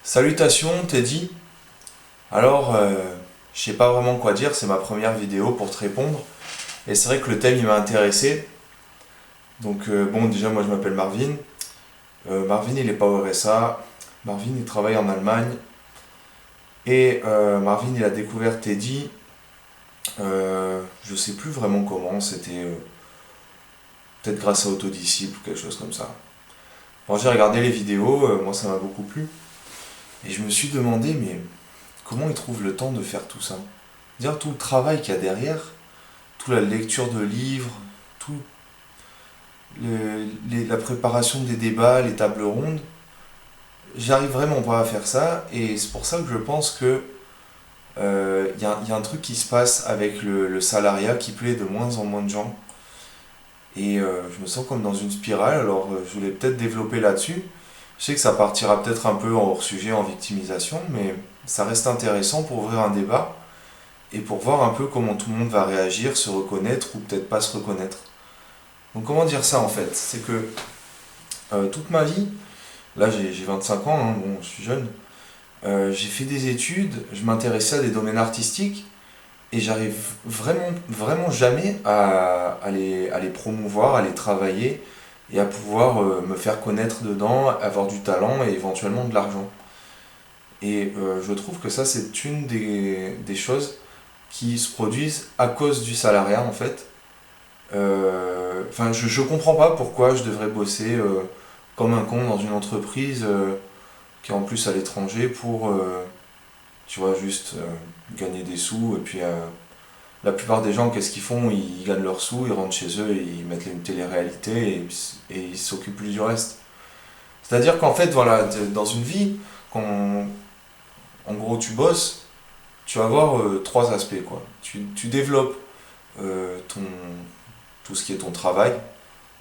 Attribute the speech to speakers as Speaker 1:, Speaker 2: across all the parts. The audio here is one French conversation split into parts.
Speaker 1: Salutations Teddy. Alors, je sais pas vraiment quoi dire, c'est ma première vidéo pour te répondre. Et c'est vrai que le thème il m'a intéressé. Donc bon, déjà moi je m'appelle Marvin. Marvin il est pas au RSA. Marvin il travaille en Allemagne. Et Marvin il a découvert Teddy. Je sais plus vraiment comment, c'était peut-être grâce à Autodisciple ou quelque chose comme ça. Quand j'ai regardé les vidéos, moi ça m'a beaucoup plu. Et je me suis demandé, mais comment il trouve le temps de faire tout ça? Dire tout le travail qu'il y a derrière, toute la lecture de livres, tout la préparation des débats, les tables rondes, j'arrive vraiment pas à faire ça et c'est pour ça que je pense que y a un truc qui se passe avec le salariat qui plaît de moins en moins de gens et je me sens comme dans une spirale. Alors je voulais peut-être développer là-dessus. Je sais que ça partira peut-être un peu en hors sujet, en victimisation, mais ça reste intéressant pour ouvrir un débat et pour voir un peu comment tout le monde va réagir, se reconnaître ou peut-être pas se reconnaître. Donc comment dire ça en fait? C'est que toute ma vie, là j'ai 25 ans, hein, bon je suis jeune, j'ai fait des études, je m'intéressais à des domaines artistiques et j'arrive vraiment jamais à les promouvoir, à les travailler et à pouvoir me faire connaître dedans, avoir du talent et éventuellement de l'argent. Et je trouve que ça c'est une des choses qui se produisent à cause du salariat en fait. Enfin, je comprends pas pourquoi je devrais bosser comme un con dans une entreprise qui est en plus à l'étranger pour, tu vois, juste gagner des sous. Et puis, la plupart des gens, qu'est-ce qu'ils font? Ils gagnent leurs sous, ils rentrent chez eux, ils mettent une télé-réalité et ils s'occupent plus du reste. C'est-à-dire qu'en fait, voilà, dans une vie, quand en gros tu bosses, tu vas avoir trois aspects, quoi. Tu développes ton, tout ce qui est ton travail.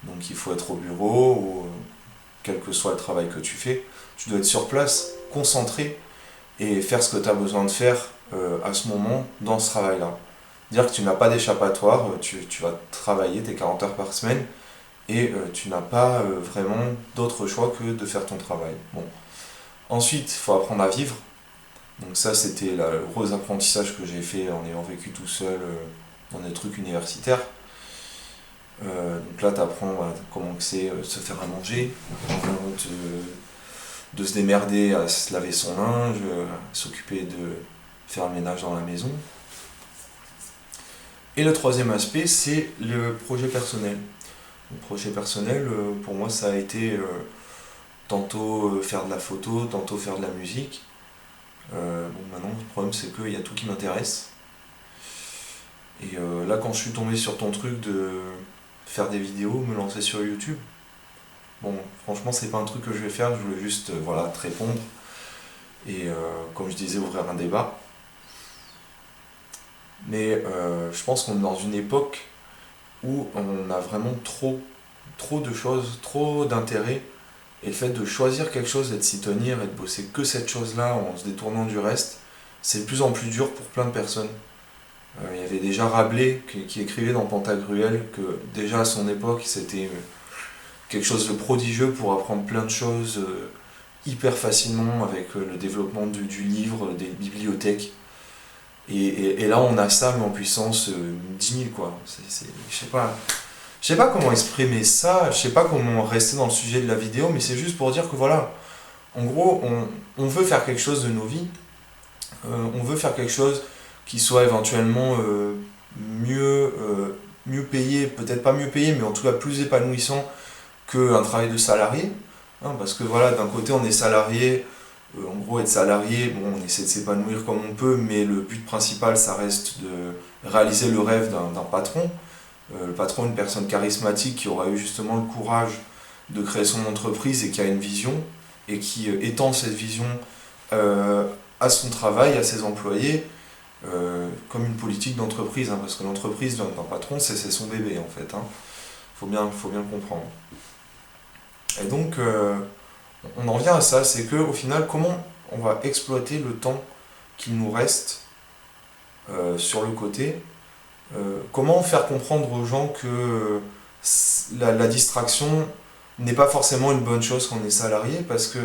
Speaker 1: Donc il faut être au bureau, ou quel que soit le travail que tu fais, tu dois être sur place, concentré, et faire ce que tu as besoin de faire à ce moment dans ce travail-là. Dire que tu n'as pas d'échappatoire, tu vas travailler tes 40 heures par semaine, et tu n'as pas vraiment d'autre choix que de faire ton travail. Bon. Ensuite, il faut apprendre à vivre. Donc ça, c'était le gros apprentissage que j'ai fait en ayant vécu tout seul dans des trucs universitaires. Donc là, tu apprends comment c'est se faire à manger, de se démerder à se laver son linge, à s'occuper de faire le ménage dans la maison. Et le troisième aspect, c'est le projet personnel. Le projet personnel, pour moi, ça a été tantôt faire de la photo, tantôt faire de la musique. Bon, maintenant, le problème, c'est qu'il y a tout qui m'intéresse. Et là, quand je suis tombé sur ton truc de faire des vidéos, me lancer sur YouTube, bon, franchement, c'est pas un truc que je vais faire, je voulais juste voilà, te répondre et, comme je disais, ouvrir un débat. Mais je pense qu'on est dans une époque où on a vraiment trop de choses, trop d'intérêts. Et le fait de choisir quelque chose et de s'y tenir et de bosser que cette chose-là en se détournant du reste, c'est de plus en plus dur pour plein de personnes. Il y avait déjà Rabelais qui écrivait dans Pantagruel que déjà à son époque c'était quelque chose de prodigieux pour apprendre plein de choses hyper facilement avec le développement du livre, des bibliothèques. Et là on a ça mais en puissance 10 000 quoi. Je sais pas comment exprimer ça, je sais pas comment rester dans le sujet de la vidéo, mais c'est juste pour dire que voilà, en gros on veut faire quelque chose de nos vies, on veut faire quelque chose qui soit éventuellement mieux payé, peut-être pas mieux payé, mais en tout cas plus épanouissant qu'un travail de salarié. Hein, parce que voilà, d'un côté on est salarié, en gros être salarié, bon, on essaie de s'épanouir comme on peut, mais le but principal ça reste de réaliser le rêve d'un patron. Le patron, une personne charismatique qui aura eu justement le courage de créer son entreprise et qui a une vision et qui étend cette vision à son travail, à ses employés, comme une politique d'entreprise, hein, parce que l'entreprise d'un patron, c'est son bébé en fait. Hein. Faut bien comprendre. Et donc, on en revient à ça, c'est que au final, comment on va exploiter le temps qu'il nous reste sur le côté, comment faire comprendre aux gens que la distraction n'est pas forcément une bonne chose quand on est salarié, parce que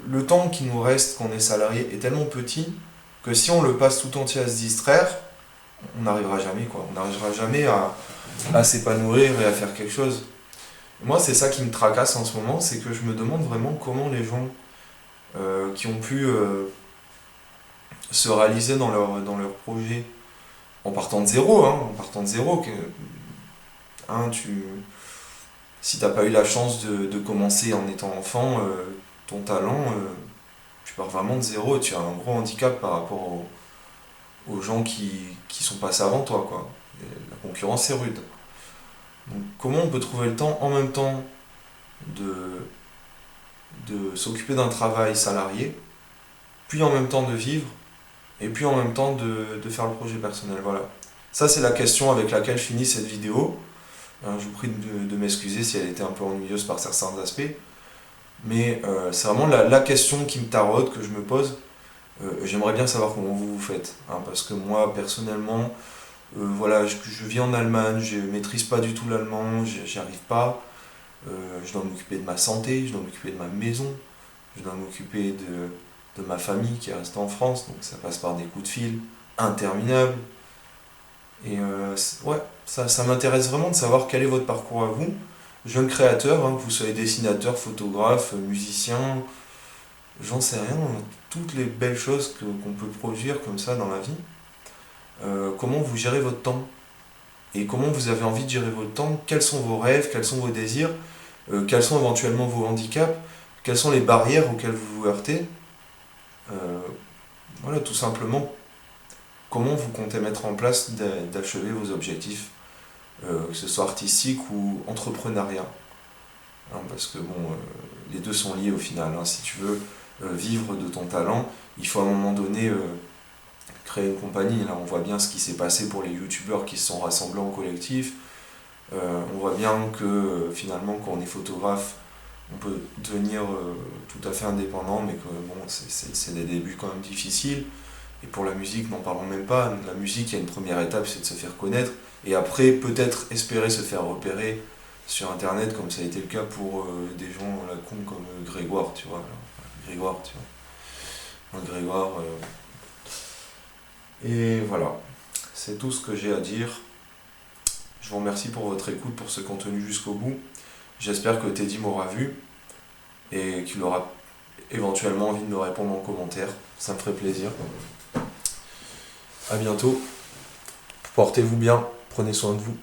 Speaker 1: le temps qui nous reste quand on est salarié est tellement petit que si on le passe tout entier à se distraire, on n'arrivera jamais, quoi. On n'arrivera jamais à s'épanouir et à faire quelque chose. Moi, c'est ça qui me tracasse en ce moment, c'est que je me demande vraiment comment les gens qui ont pu se réaliser dans leur projet en partant de zéro, hein, en partant de zéro, hein, si t'as pas eu la chance de commencer en étant enfant, ton talent, tu pars vraiment de zéro, tu as un gros handicap par rapport aux gens qui sont passés avant toi, quoi. Et la concurrence est rude. Donc comment on peut trouver le temps en même temps de, de s'occuper d'un travail salarié, puis en même temps de vivre, et puis en même temps de faire le projet personnel, voilà. Ça c'est la question avec laquelle je finis cette vidéo. Je vous prie de m'excuser si elle était un peu ennuyeuse par certains aspects, mais c'est vraiment la question qui me taraude, que je me pose. J'aimerais bien savoir comment vous faites, hein, parce que moi personnellement, voilà, je vis en Allemagne, je maîtrise pas du tout l'allemand, j'y arrive pas. Je dois m'occuper de ma santé, je dois m'occuper de ma maison, je dois m'occuper de ma famille qui est restée en France, donc ça passe par des coups de fil interminables. Et ouais, ça m'intéresse vraiment de savoir quel est votre parcours à vous, jeune créateur, hein, que vous soyez dessinateur, photographe, musicien, j'en sais rien, toutes les belles choses qu'on peut produire comme ça dans la vie. Comment vous gérez votre temps et comment vous avez envie de gérer votre temps, quels sont vos rêves, quels sont vos désirs, quels sont éventuellement vos handicaps, quelles sont les barrières auxquelles vous vous heurtez. Euh, voilà, tout simplement, comment vous comptez mettre en place d'achever vos objectifs, que ce soit artistique ou entrepreneuriat. Hein, parce que bon, les deux sont liés au final, hein. Si tu veux vivre de ton talent, il faut à un moment donné créer une compagnie. Là, on voit bien ce qui s'est passé pour les youtubeurs qui se sont rassemblés en collectif. On voit bien que finalement, quand on est photographe, on peut devenir tout à fait indépendant, mais que bon, c'est des débuts quand même difficiles. Et pour la musique, n'en parlons même pas. La musique, il y a une première étape, c'est de se faire connaître. Et après, peut-être espérer se faire repérer sur Internet, comme ça a été le cas pour des gens à la con comme Grégoire, tu vois. Grégoire, tu vois. Grégoire. Et voilà, c'est tout ce que j'ai à dire. Je vous remercie pour votre écoute, pour ce contenu jusqu'au bout. J'espère que Teddy m'aura vu et qu'il aura éventuellement envie de me répondre en commentaire. Ça me ferait plaisir. À bientôt. Portez-vous bien. Prenez soin de vous.